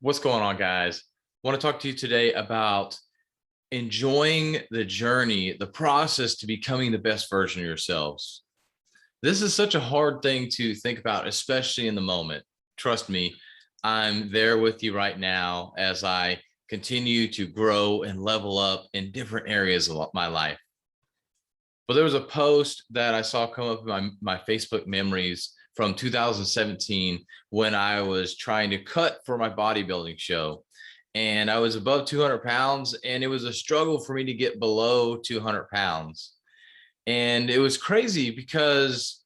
What's going on, guys? I want to talk to you today about enjoying the journey, the process to becoming the best version of yourselves. This is such a hard thing to think about, especially in the moment. Trust me, I'm there with you right now as I continue to grow and level up in different areas of my life. But there was a post that I saw come up in my Facebook memories from 2017 when I was trying to cut for my bodybuilding show. And I was above 200 pounds, and it was a struggle for me to get below 200 pounds. And it was crazy because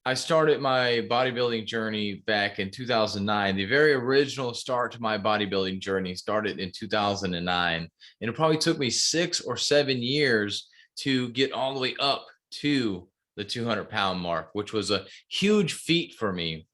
I started my bodybuilding journey back in 2009. The very original start to my bodybuilding journey started in 2009. And it probably took me 6 or 7 years to get all the way up to the 200-pound mark, which was a huge feat for me.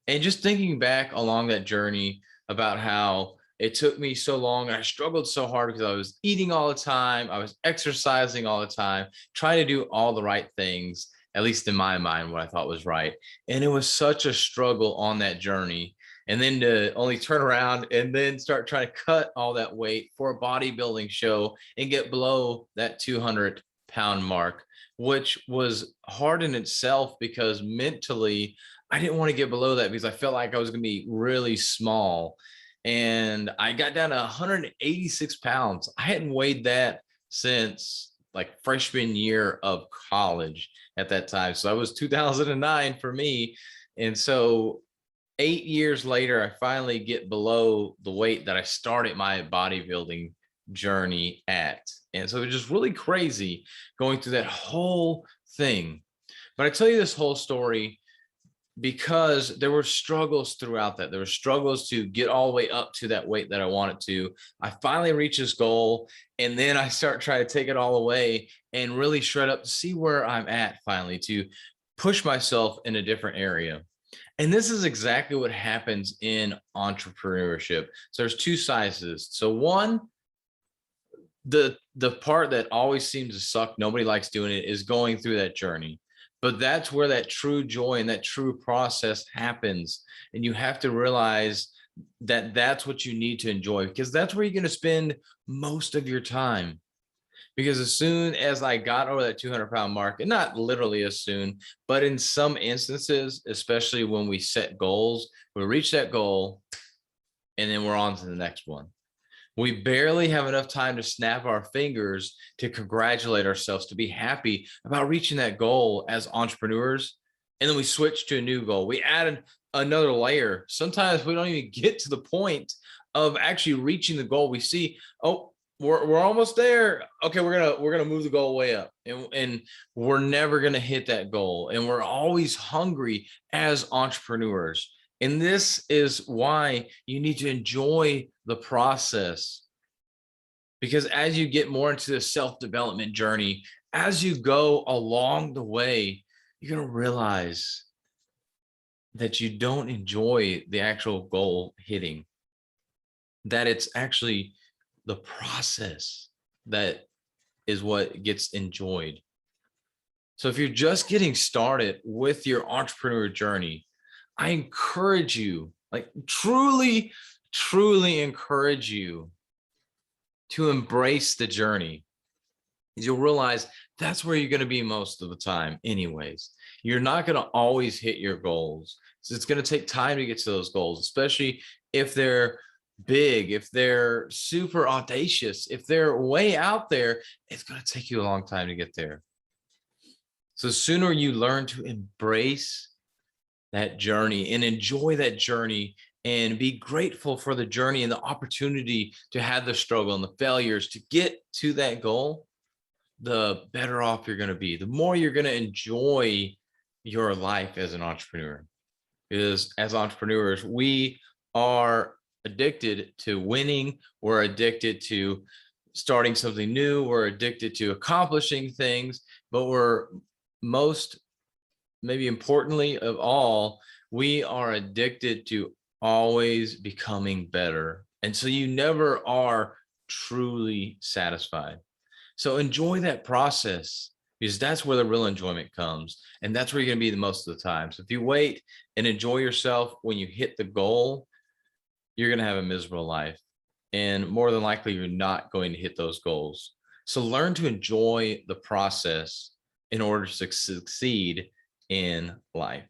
And just thinking back along that journey about how it took me so long and I struggled so hard because I was eating all the time, I was exercising all the time, trying to do all the right things, at least in my mind, what I thought was right. And it was such a struggle on that journey. And then to only turn around and then start trying to cut all that weight for a bodybuilding show and get below that 200-pound mark, which was hard in itself because mentally I didn't want to get below that because I felt like I was going to be really small. And I got down to 186 pounds. I hadn't weighed that since like freshman year of college at that time. So that was 2009 for me. And so 8 years later, I finally get below the weight that I started my bodybuilding journey at. And so it's just really crazy going through that whole thing. But I tell you this whole story because there were struggles throughout that. There were struggles to get all the way up to that weight that I wanted to. I finally reach this goal, and then I start trying to take it all away and really shred up to see where I'm at finally, to push myself in a different area. And this is exactly what happens in entrepreneurship. So there's two sides to this. So one, the part that always seems to suck, nobody likes doing it, is going through that journey. But that's where that true joy and that true process happens. And you have to realize that that's what you need to enjoy, because that's where you're going to spend most of your time. Because as soon as I got over that 200-pound mark, and not literally as soon, but in some instances, especially when we set goals, we reach that goal and then we're on to the next one. We barely have enough time to snap our fingers to congratulate ourselves, to be happy about reaching that goal as entrepreneurs. And then we switch to a new goal. We add another layer. Sometimes we don't even get to the point of actually reaching the goal. We see, oh, we're almost there. Okay, we're gonna move the goal way up, and we're never gonna hit that goal. And we're always hungry as entrepreneurs. And this is why you need to enjoy the process. Because as you get more into the self-development journey, as you go along the way, you're going to realize that you don't enjoy the actual goal hitting, that it's actually the process that is what gets enjoyed. So if you're just getting started with your entrepreneur journey, I encourage you, like truly encourage you to embrace the journey. You'll realize that's where you're going to be most of the time anyways. You're not going to always hit your goals. So it's going to take time to get to those goals, especially if they're big, if they're super audacious, if they're way out there, it's going to take you a long time to get there. So the sooner you learn to embrace that journey and enjoy that journey and be grateful for the journey and the opportunity to have the struggle and the failures to get to that goal, the better off you're going to be, the more you're going to enjoy your life as an entrepreneur. Because as entrepreneurs, we are addicted to winning. We're addicted to starting something new. We're addicted to accomplishing things, but we're most, maybe importantly of all, we are addicted to always becoming better. And so you never are truly satisfied. So enjoy that process, because that's where the real enjoyment comes. And that's where you're going to be the most of the time. So if you wait and enjoy yourself when you hit the goal, you're going to have a miserable life. And more than likely, you're not going to hit those goals. So learn to enjoy the process in order to succeed in life.